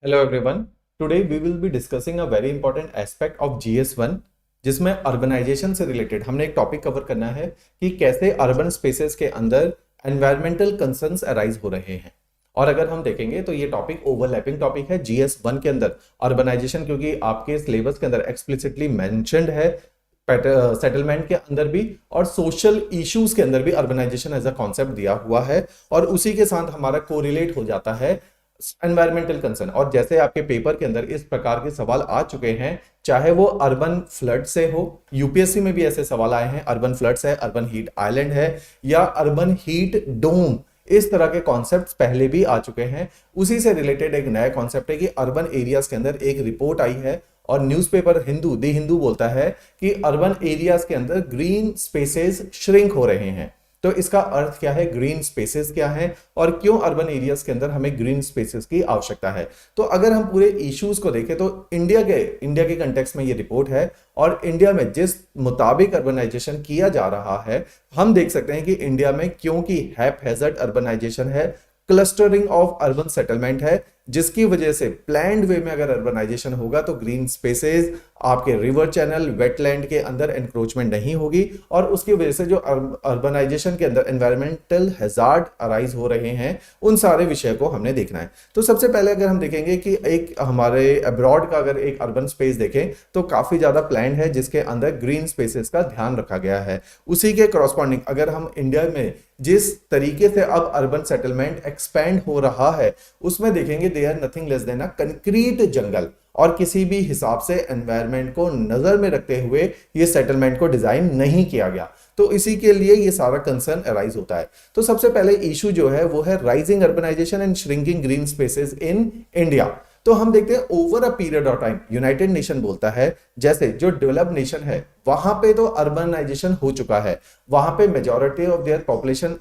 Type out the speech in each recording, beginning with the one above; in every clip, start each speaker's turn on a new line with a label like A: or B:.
A: Hello everyone. Today we will be discussing a very important aspect of GS1 जिसमें urbanisation से related हमने एक topic cover करना है कि कैसे अर्बन स्पेसेस के अंदर एनवायरमेंटल कंसर्न्स अराइज हो रहे हैं। और अगर हम देखेंगे तो ये टॉपिक ओवरलैपिंग टॉपिक है GS1 के अंदर अर्बनाइजेशन, क्योंकि आपके सिलेबस के अंदर एक्सप्लिसिटली मेंशन्ड है सेटलमेंट के अंदर भी और सोशल इश्यूज के अंदर भी अर्बनाइजेशन एज अ कॉन्सेप्ट दिया हुआ है और उसी के साथ हमारा कोरिलेट हो जाता है एनवायरमेंटल कंसर्न। और जैसे आपके पेपर के अंदर इस प्रकार के सवाल आ चुके हैं, चाहे वो अर्बन फ्लड से हो, यूपीएससी में भी ऐसे सवाल आए हैं, अर्बन फ्लड्स है, अर्बन हीट आइलैंड है या अर्बन हीट डोम, इस तरह के कॉन्सेप्ट्स पहले भी आ चुके हैं। उसी से रिलेटेड एक नया कॉन्सेप्ट है कि अर्बन एरियाज के अंदर एक रिपोर्ट आई है और न्यूज़पेपर हिंदू दी हिंदू बोलता है कि अर्बन एरियाज के अंदर ग्रीन स्पेसेस श्रिंक हो रहे हैं। तो इसका अर्थ क्या है, ग्रीन स्पेसेस क्या है और क्यों अर्बन एरियाज के अंदर हमें ग्रीन स्पेसेस की आवश्यकता है। तो अगर हम पूरे इश्यूज को देखें तो इंडिया के कंटेक्स्ट में ये रिपोर्ट है और इंडिया में जिस मुताबिक अर्बनाइजेशन किया जा रहा है, हम देख सकते हैं कि इंडिया में क्योंकि हैपहैज़र्ड अर्बनाइजेशन है, क्लस्टरिंग ऑफ अर्बन सेटलमेंट है, जिसकी वजह से प्लैंड वे में अगर अर्बनाइजेशन होगा तो ग्रीन स्पेसेस, आपके रिवर चैनल, वेटलैंड के अंदर एनक्रोचमेंट नहीं होगी और उसकी वजह से जो अर्बनाइजेशन के अंदर एनवायरमेंटल हैजार्ड अराइज हो रहे हैं, उन सारे विषय को हमने देखना है। तो सबसे पहले अगर हम देखेंगे कि एक हमारे अब्रॉड का अगर एक अर्बन स्पेस देखें तो काफी ज्यादा प्लैंड है जिसके अंदर ग्रीन स्पेसेस का ध्यान रखा गया है। उसी के करस्पॉन्डिंग अगर हम इंडिया में जिस तरीके से अब अर्बन सेटलमेंट एक्सपैंड हो रहा है उसमें देखेंगे they are nothing less than a concrete jungle, और किसी भी हिसाब से एनवायरनमेंट को नजर में रखते हुए ये सेटलमेंट को डिजाइन नहीं किया गया। तो इसी के लिए ये सारा कंसर्न अराइज होता है। तो सबसे पहले इशू जो है वो है rising urbanisation and shrinking green spaces in India. तो हम देखते हैं over a period of time United Nation बोलता है जैसे जो डेवलप्ड नेशन है वहां पे तो अर्बनाइजेशन हो चुका है, वहां पे majority of their population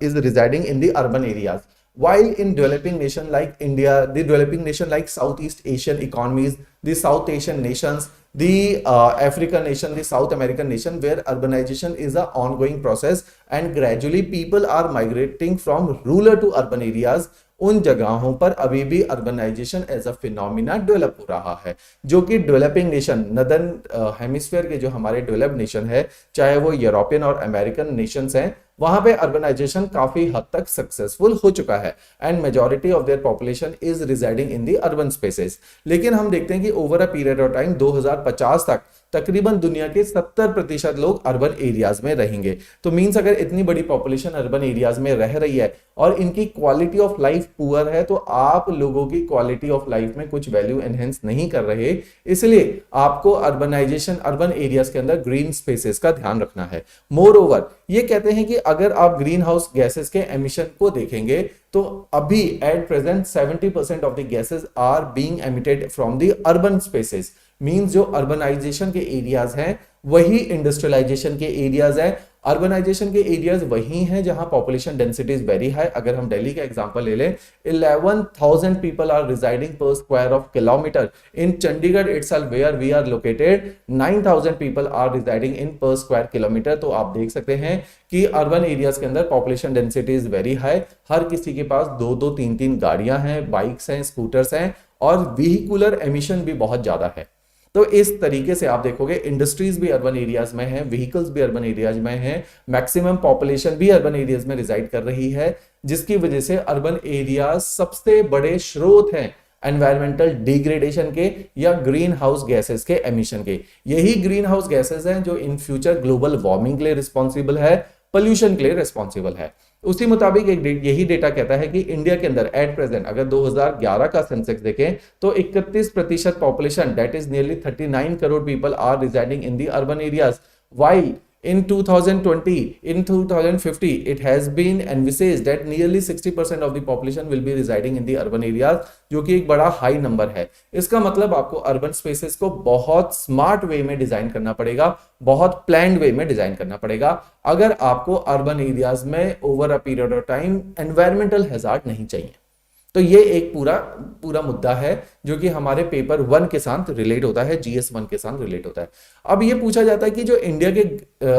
A: is residing in the urban areas, while in developing nation like India, the developing nation like Southeast Asian economies, the South Asian nations, the African nation, the South American nation, where urbanization is a ongoing process and gradually people are migrating from rural to urban areas, उन जगहों पर अभी भी urbanisation as a phenomena develop हो रहा है, जो कि डेवलपिंग नेशन नदर्न हेमिस्फीयर के जो हमारे डेवलप्ड नेशन है, चाहे वो यूरोपियन और अमेरिकन नेशंस हैं, वहां पे अर्बनाइजेशन काफी हद तक सक्सेसफुल हो चुका है and majority of their population is residing in the urban spaces. लेकिन हम देखते हैं कि over a period of time 2050 तक तकरीबन दुनिया के 70% लोग अर्बन एरियाज में रहेंगे। तो मींस अगर इतनी बड़ी पॉपुलेशन अर्बन एरियाज में रह रही है और इनकी क्वालिटी ऑफ लाइफ पुअर है, तो आप लोगों की क्वालिटी ऑफ लाइफ में कुछ वैल्यू एनहेंस नहीं कर रहे, इसलिए आपको अर्बनाइजेशन अर्बन एरियाज के अंदर ग्रीन स्पेसेस का ध्यान रखना है। मोर ओवर ये कहते हैं कि अगर आप ग्रीन हाउस गैसेस के एमिशन को देखेंगे तो अभी at present 70% of the gases are being emitted from the urban spaces. Means जो अर्बनाइजेशन के एरियाज हैं वही इंडस्ट्रियलाइजेशन के एरियाज हैं। अर्बनाइजेशन के एरियाज वही हैं जहां population density is very high. अगर हम दिल्ली का एग्जांपल ले लें, 11,000 people are residing per square of kilometre. In Chandigarh itself where we are located 9,000 people are residing in per square kilometre. तो आप देख सकते हैं कि अर्बन एरियाज के अंदर population density is very high. हर किसी के पास 2-2, 3-3 गाड़ियां हैं, बाइक्स हैं, स्कूटर्स हैं और व्हीकुलर एमिशन भी बहुत ज्यादा है। तो इस तरीके से आप देखोगे इंडस्ट्रीज भी अर्बन एरियाज में हैं, व्हीकल्स भी अर्बन एरियाज में हैं, मैक्सिमम पॉपुलेशन भी अर्बन एरियाज में रिजाइड कर रही है, जिसकी वजह से अर्बन एरियाज सबसे बड़े स्रोत हैं एनवायरमेंटल डिग्रेडेशन के या ग्रीन हाउस गैसेस के एमिशन के। यही ग्रीन हाउस गैसेस हैं जो इन फ्यूचर ग्लोबल वार्मिंग के लिए रिस्पॉन्सिबल है, पोल्यूशन के लिए रिस्पॉन्सिबल है। उसी मुताबिक यही डेटा कहता है कि इंडिया के अंदर एट प्रेजेंट अगर 2011 का सेंसेक्स देखें तो 31% population that is nearly 39 crore people are residing in the urban areas, while in 2050 it has been envisaged that nearly 60% of the population will be residing in the urban areas, जो कि एक बड़ा high number है। इसका मतलब आपको urban spaces को बहुत स्मार्ट वे में डिजाइन करना पड़ेगा, बहुत प्लान्ड वे में डिजाइन करना पड़ेगा अगर आपको अर्बन एरियाज में over a period of time environmental hazard नहीं चाहिए। तो ये एक पूरा मुद्दा है जो कि हमारे पेपर 1 के साथ रिलेट होता है, GS1 के साथ रिलेट होता है। अब ये पूछा जाता है कि जो इंडिया के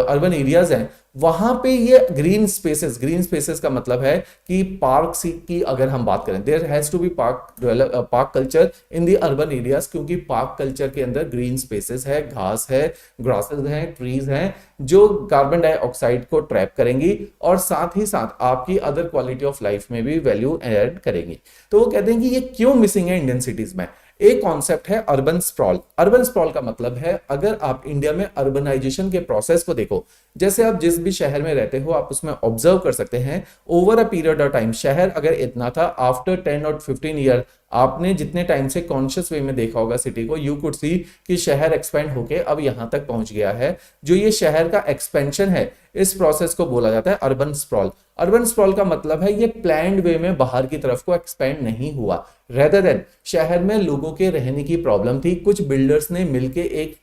A: अर्बन एरियाज हैं वहां पे ये ग्रीन स्पेसेस का मतलब है कि पार्क की अगर हम बात करें, there has to be park culture in the urban areas, क्योंकि पार्क कल्चर के अंदर ग्रीन स्पेसेस है, घास है, ग्रासेस हैं, ट्रीज हैं जो कार्बन डाइऑक्साइड को ट्रैप करेंगी और साथ ही साथ आपकी अदर क्वालिटी ऑफ लाइफ में भी वैल्यू ऐड करेंगी। तो वो कहते हैं कि ये क्यों मिसिंग है इंडियन सिटीज में। एक कॉन्सेप्ट है अर्बन स्प्रॉल। अर्बन स्प्रॉल का मतलब है अगर आप इंडिया में अर्बनाइजेशन के प्रोसेस को देखो, जैसे आप जिस भी शहर में रहते हो आप उसमें ऑब्जर्व कर सकते हैं over a period of time, शहर अगर इतना था, आफ्टर 10 और 15 ईयर आपने जितने टाइम से कॉन्शियस वे में देखा होगा सिटी को, यू कुड सी कि शहर एक्सपेंड होके अब यहां तक पहुंच गया है। जो ये शहर का एक्सपेंशन है इस प्रोसेस को बोला जाता है अर्बन स्प्रॉल। अर्बन स्प्रॉल का मतलब है ये प्लान्ड वे में बाहर की तरफ को एक्सपेंड नहीं हुआ, रेदर देन शहर में लोगों के रहने की प्रॉब्लम थी, कुछ बिल्डर्स ने मिलके एक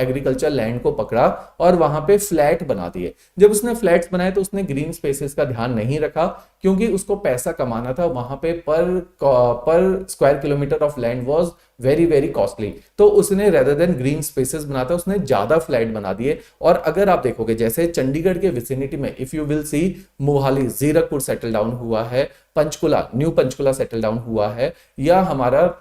A: एग्रीकल्चर लैंड को पकड़ा और वहां पे फ्लैट बना दिए। जब उसने फ्लैट्स बनाए तो उसने ग्रीन स्पेसेस का ध्यान नहीं रखा, क्योंकि उसको पैसा कमाना था, वहां पे पर square kilometre of land was very very costly, तो उसने रेदर देन ग्रीन स्पेसेस बनाता उसने ज्यादा फ्लैट बना दिए। और अगर आप देखोगे जैसे चंडीगढ़ के विसिनिटी में if you will see, Mohali Zirakpur settle down हुआ है, Panchkula new Panchkula settle down हुआ है, या हमारा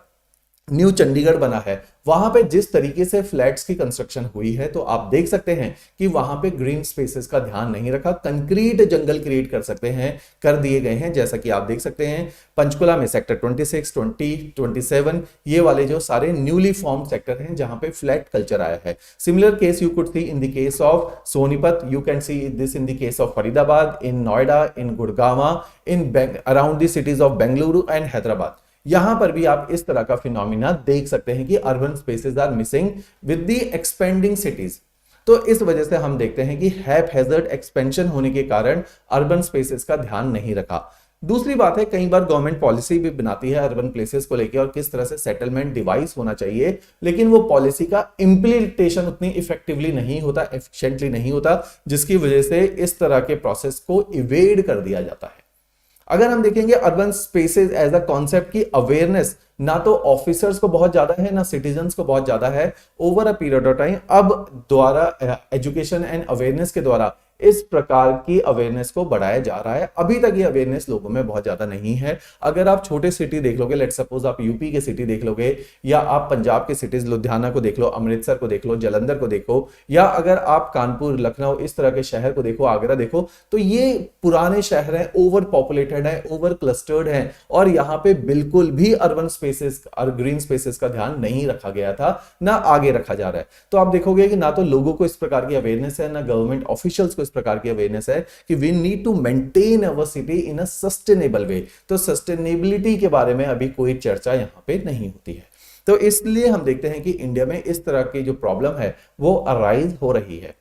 A: न्यू चंडीगढ़ बना है, वहां पे जिस तरीके से फ्लैट्स की कंस्ट्रक्शन हुई है तो आप देख सकते हैं कि वहां पे ग्रीन स्पेसेस का ध्यान नहीं रखा, कंक्रीट जंगल क्रिएट कर सकते हैं, कर दिए गए हैं। जैसा कि आप देख सकते हैं पंचकुला में सेक्टर 26, 20, 27 ये वाले जो सारे न्यूली फॉर्म सेक्टर हैं जहां पे फ्लैट कल्चर आया है। Similar case you could see in the case of Sonipat, you can see this in the case of Faridabad, in Noida, in Gurgaon, in around the cities of Bengaluru and Hyderabad. यहां पर भी आप इस तरह का फिनोमिना देख सकते हैं कि urban spaces are missing with the expanding cities. तो इस वजह से हम देखते हैं कि हैप हैजर्ड एक्सपेंशन होने के कारण अर्बन स्पेसेस का ध्यान नहीं रखा। दूसरी बात है, कई बार गवर्नमेंट पॉलिसी भी बनाती है अर्बन प्लेसेस को लेकर और किस तरह से सेटलमेंट डिवाइस होना चाहिए, लेकिन वो पॉलिसी का इंप्लीमेंटेशन उतनी इफेक्टिवली नहीं होता, एफिशिएंटली नहीं होता, जिसकी वजह से इस तरह के प्रोसेस को इवेड कर दिया जाता है। अगर हम देखेंगे urban spaces as a concept की अवेयरनेस ना तो ऑफिसर्स को बहुत ज्यादा है ना सिटीजन्स को बहुत ज्यादा है, over a period of time अब द्वारा एजुकेशन एंड अवेयरनेस के द्वारा इस प्रकार की अवेयरनेस को बढ़ाया जा रहा है। अभी तक ये अवेयरनेस लोगों में बहुत ज्यादा नहीं है। अगर आप छोटे सिटी देख लोगे, लेट्स सपोज आप यूपी के सिटी देख लोगे, या आप पंजाब के सिटीज लुधियाना को देख लो, अमृतसर को देख लो, जलंधर को देखो, या अगर आप कानपुर, लखनऊ इस तरह के शहर को देखो, आगरा देखो, तो ये पुराने शहर हैं, ओवर पॉपुलेटेड है, ओवर क्लस्टर्ड है, और यहाँ पे बिल्कुल भी अर्बन स्पेसेस और ग्रीन स्पेसेस का ध्यान नहीं रखा गया था, ना आगे रखा जा रहा है। तो आप देखोगे कि ना तो लोगों को इस प्रकार की अवेयरनेस है, ना गवर्नमेंट ऑफिशियल्स को प्रकार की अवेयरनेस है कि we need to maintain our city in a sustainable way. तो सस्टेनेबिलिटी के बारे में अभी कोई चर्चा यहां पे नहीं होती है। तो इसलिए हम देखते हैं कि इंडिया में इस तरह की जो प्रॉब्लम है वो अराइज हो रही है।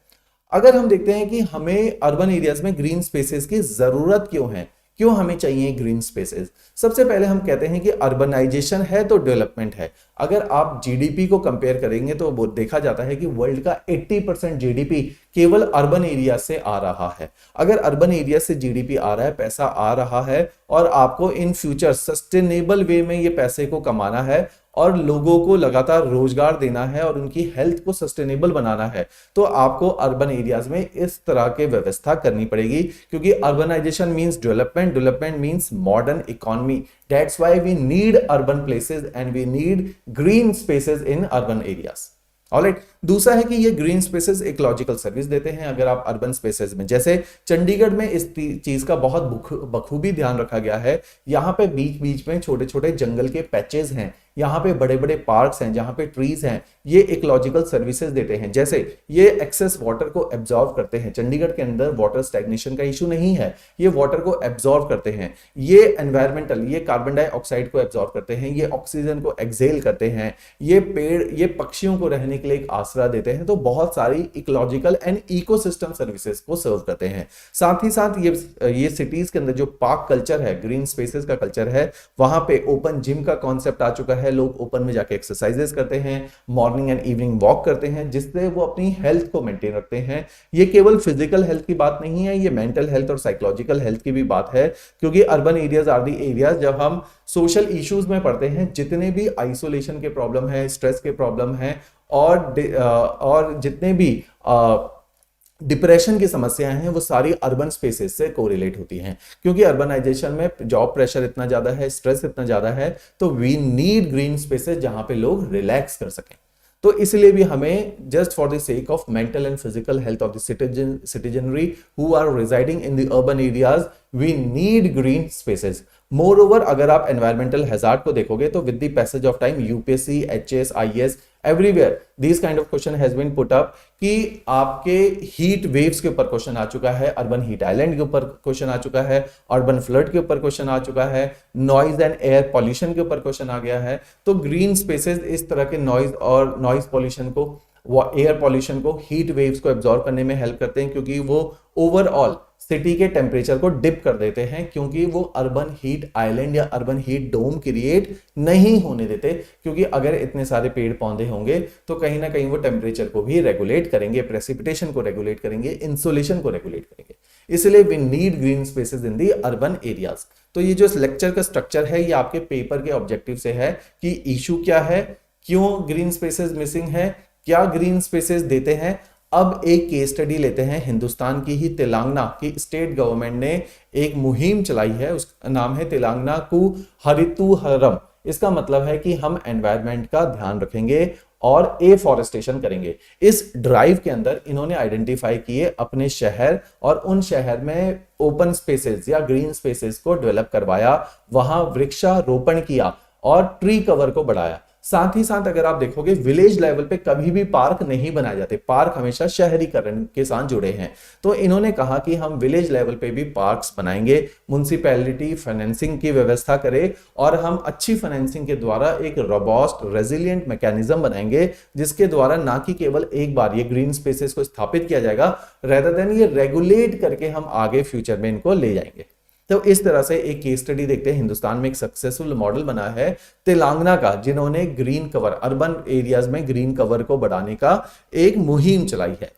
A: अगर हम देखते हैं कि हमें अर्बन एरियाज में ग्रीन स्पेसेस की जरूरत क्यों है, क्यों हमें चाहिए ग्रीन स्पेसेस, सबसे पहले हम कहते हैं कि अर्बनाइजेशन है तो डेवलपमेंट है। अगर आप जीडीपी को कंपेयर करेंगे तो वो देखा जाता है कि वर्ल्ड का 80% जीडीपी केवल अर्बन एरिया से आ रहा है। अगर अर्बन एरिया से जीडीपी आ रहा है, पैसा आ रहा है, और आपको इन फ्यूचर सस्टेनेबल वे में ये पैसे को कमाना है और लोगों को लगातार रोजगार देना है और उनकी हेल्थ को सस्टेनेबल बनाना है, तो आपको अर्बन एरियाज में इस तरह के व्यवस्था करनी पड़ेगी, क्योंकि urbanisation means development, development means modern economy. That's why we need urban places and we need green spaces in urban areas. Alright, दूसरा है कि ये ग्रीन स्पेसेस इकोलॉजिकल सर्विस देते हैं। अगर आप अर्बन स्पेसेस में, जैसे चंडीगढ़ में इस चीज का बहुत बखूबी ध्यान रखा गया है, यहाँ पे बीच बीच में छोटे छोटे जंगल के पैचेस हैं, यहाँ पे बड़े बड़े पार्क्स हैं जहाँ पे ट्रीज हैं, ये इकोलॉजिकल सर्विसेज देते हैं। जैसे ये एक्सेस वाटर को एब्जॉर्व करते हैं, चंडीगढ़ के अंदर वाटर स्टैग्नेशन का इशू नहीं है, ये वाटर को एब्जॉर्व करते हैं, ये एनवायरमेंटल, ये कार्बन डाइऑक्साइड को एब्जॉर्व करते हैं, ये ऑक्सीजन को एक्सेल करते हैं, ये पेड़, ये पक्षियों को रहने के लिए एक आसरा देते हैं। तो बहुत सारी इकोलॉजिकल एंड इकोसिस्टम सर्विसेज को सर्व करते हैं। साथ ही साथ ये सिटीज के अंदर जो पार्क कल्चर है, ग्रीन स्पेसेस का कल्चर है, वहां पे ओपन जिम का कॉन्सेप्ट आ चुका है, है, लोग ओपन में जाके एक्सरसाइजेस करते हैं, मॉर्निंग एंड इवनिंग वॉक करते हैं, जिससे वो अपनी हेल्थ को मेंटेन रखते हैं। ये केवल फिजिकल हेल्थ की बात नहीं है, ये मेंटल हेल्थ और साइकोलॉजिकल हेल्थ की भी बात है, क्योंकि urban areas are the areas जब हम सोशल इश्यूज में पढ़ते हैं, जितने भी आइसोलेशन के प्रॉब्लम है, स्ट्रेस के प्रॉब्लम है और जितने भी डिप्रेशन की समस्याएं हैं, वो सारी अर्बन स्पेसेस से कोरिलेट होती हैं, क्योंकि अर्बनाइजेशन में जॉब प्रेशर इतना ज्यादा है, स्ट्रेस इतना ज्यादा है, तो वी नीड ग्रीन स्पेसेस जहां पे लोग रिलैक्स कर सकें। तो इसलिए भी हमें just for the sake of mental and physical health of the citizenry who are residing in the urban areas, we need green spaces. Moreover, अगर आप एनवायरमेंटल हैजार्ड को देखोगे तो with the passage of time UPSC, HS, IAS, everywhere this kind of question has been put up कि आपके heat waves के ऊपर question आ चुका है, अर्बन हीट आइलैंड के ऊपर क्वेश्चन आ चुका है, अर्बन फ्लड के ऊपर क्वेश्चन आ चुका है, नॉइज एंड एयर पॉल्यूशन के ऊपर क्वेश्चन आ गया है। तो ग्रीन स्पेसेस इस तरह के नॉइज और नॉइज पॉल्यूशन को, एयर पॉल्यूशन को, हीट वेव्स को एब्जॉर्ब करने में हेल्प करते हैं, क्योंकि वो ओवरऑल सिटी के टेम्परेचर को डिप कर देते हैं, क्योंकि वो अर्बन हीट आइलैंड या अर्बन हीट डोम क्रिएट नहीं होने देते, क्योंकि अगर इतने सारे पेड़ पौधे होंगे तो कहीं ना कहीं वो टेम्परेचर को भी रेगुलेट करेंगे, प्रेसिपिटेशन को रेगुलेट करेंगे, इंसोलेशन को रेगुलेट करेंगे। इसलिए we need green spaces in the urban areas. तो ये जो लेक्चर का स्ट्रक्चर है, ये आपके पेपर के ऑब्जेक्टिव से है कि इशू क्या है, क्यों ग्रीन स्पेसेस मिसिंग है, क्या ग्रीन स्पेसेस देते हैं। अब एक केस स्टडी लेते हैं, हिंदुस्तान की ही तेलंगाना की स्टेट गवर्नमेंट ने एक मुहिम चलाई है, उसका नाम है तेलंगाना कु हरितुहरम। इसका मतलब है कि हम एनवायरनमेंट का ध्यान रखेंगे और एफॉरेस्टेशन करेंगे। इस ड्राइव के अंदर इन्होंने आइडेंटिफाई किए अपने शहर, और उन शहर में ओपन स्पेसेस या ग्रीन स्पेसेस को डेवलप करवाया, वहां वृक्षारोपण किया और ट्री कवर को बढ़ाया। साथ ही साथ अगर आप देखोगे, विलेज लेवल पे कभी भी पार्क नहीं बनाए जाते, पार्क हमेशा शहरीकरण के साथ जुड़े हैं। तो इन्होंने कहा कि हम विलेज लेवल पे भी पार्क्स बनाएंगे, म्युनिसिपैलिटी फाइनेंसिंग की व्यवस्था करे, और हम अच्छी फाइनेंसिंग के द्वारा एक रोबस्ट रेजिलिएंट मैकेनिज्म बनाएंगे, जिसके द्वारा ना कि केवल एक बार ये ग्रीन स्पेसेस को स्थापित किया जाएगा, रेदर देन ये रेगुलेट करके हम आगे फ्यूचर में इनको ले जाएंगे। तो इस तरह से एक केस स्टडी देखते हैं। हिंदुस्तान में एक सक्सेसफुल मॉडल बना है तेलंगाना का, जिन्होंने ग्रीन कवर, अर्बन एरियाज में ग्रीन कवर को बढ़ाने का एक मुहिम चलाई है।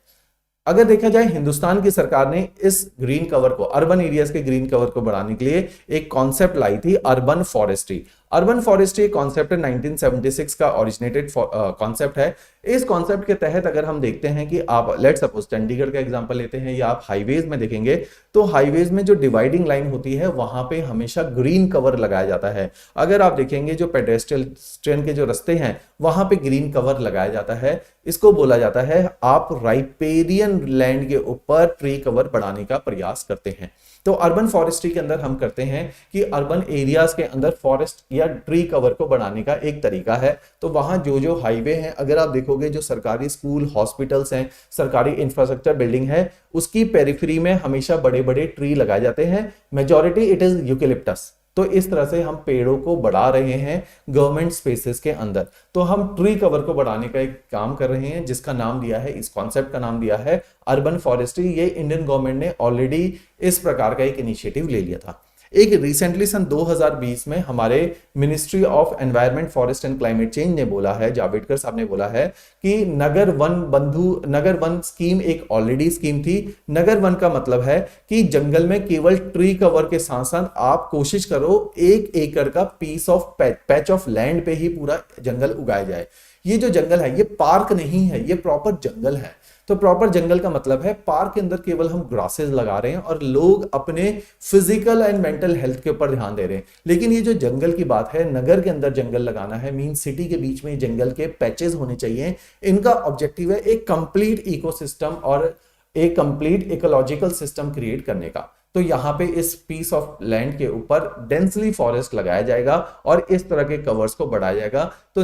A: अगर देखा जाए, हिंदुस्तान की सरकार ने इस ग्रीन कवर को, अर्बन एरियाज के ग्रीन कवर को बढ़ाने के लिए एक कॉन्सेप्ट लाई थी, urban forestry. Urban forestry concept 1976 का ओरिजिनेटेड कॉन्सेप्ट है। इस कॉन्सेप्ट के तहत अगर हम देखते हैं कि आप लेट सपोज चंडीगढ़ का एग्जांपल लेते हैं, या आप हाईवेज में देखेंगे, तो हाईवेज में जो डिवाइडिंग लाइन होती है, वहां पे हमेशा ग्रीन कवर लगाया जाता है। अगर आप देखेंगे, जो पेडेस्ट्रियन के जो रास्ते हैं, वहां पे ग्रीन कवर लगाया जाता है। इसको बोला जाता है आप राइपेरियन लैंड के ऊपर ट्री कवर बढ़ाने का प्रयास करते हैं। तो अर्बन फॉरेस्ट्री के अंदर हम करते हैं कि अर्बन एरियाज के अंदर फॉरेस्ट या ट्री कवर को बढ़ाने का एक तरीका है। तो वहां जो जो हाईवे हैं, अगर आप देखोगे, जो सरकारी स्कूल, हॉस्पिटल्स हैं, सरकारी इंफ्रास्ट्रक्चर बिल्डिंग है, उसकी पेरिफेरी में हमेशा बड़े बड़े ट्री लगाए जाते हैं। Majority it is eucalyptus. तो इस तरह से हम पेड़ों को बढ़ा रहे हैं गवर्नमेंट स्पेसेस के अंदर। तो हम ट्री कवर को बढ़ाने का एक काम कर रहे हैं, जिसका नाम दिया है, इस कॉन्सेप्ट का नाम दिया है अर्बन फॉरेस्ट्री। ये इंडियन गवर्नमेंट ने ऑलरेडी इस प्रकार का एक इनिशिएटिव ले लिया था। एक रिसेंटली सन 2020 में हमारे ministry of environment, forest and climate change ने बोला है, जावड़ेकर साहब ने बोला है कि नगर वन स्कीम एक ऑलरेडी स्कीम थी। नगर वन का मतलब है कि जंगल में केवल ट्री कवर के साथ साथ आप कोशिश करो 1 एकड़ का piece of patch of land पे ही पूरा जंगल उगाया जाए। ये जो जंगल है, ये पार्क नहीं है, ये प्रॉपर जंगल है। तो प्रॉपर जंगल का मतलब है पार्क के अंदर केवल हम ग्रासेस लगा रहे हैं और लोग अपने फिजिकल एंड मेंटल हेल्थ के ऊपर ध्यान दे रहे हैं। लेकिन ये जो जंगल की बात है, नगर के अंदर जंगल लगाना है, मीन सिटी के बीच में जंगल के पैचेस होने चाहिए। इनका ऑब्जेक्टिव है एक कंप्लीट इकोसिस्टम और एक कंप्लीट इकोलॉजिकल सिस्टम क्रिएट करने का। तो यहाँ पे इस पीस ऑफ लैंड के ऊपर डेंसली फॉरेस्ट लगाया जाएगा और इस तरह के कवर्स को बढ़ाया जाएगा। तो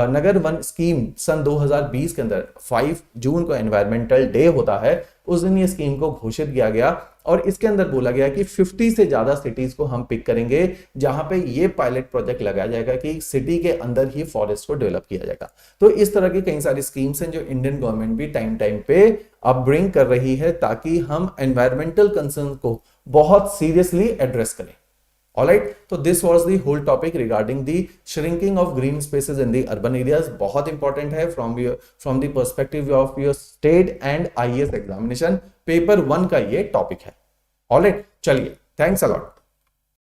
A: नगर वन स्कीम सन 2020 के अंदर 5 जून को एनवायरमेंटल डे होता है, उस दिन ये स्कीम को घोषित किया गया और इसके अंदर बोला गया कि 50 से ज्यादा सिटीज को हम पिक करेंगे जहां पे ये पायलट प्रोजेक्ट लगाया जाएगा कि सिटी के अंदर ही फॉरेस्ट को डेवलप किया जाएगा। तो इस तरह की कई सारी स्कीम्स हैं जो इंडियन गवर्नमेंट भी टाइम टाइम पे अपब्रिंग कर रही है ताकि हम एनवायरमेंटल कंसर्न को बहुत सीरियसली एड्रेस करें। ऑलराइट, तो this was the whole topic regarding the shrinking of green spaces in the urban areas. बहुत इंपॉर्टेंट है from the perspective of your state and IAS examination, paper 1 का ये topic है। Alright, चलिए, thanks a lot.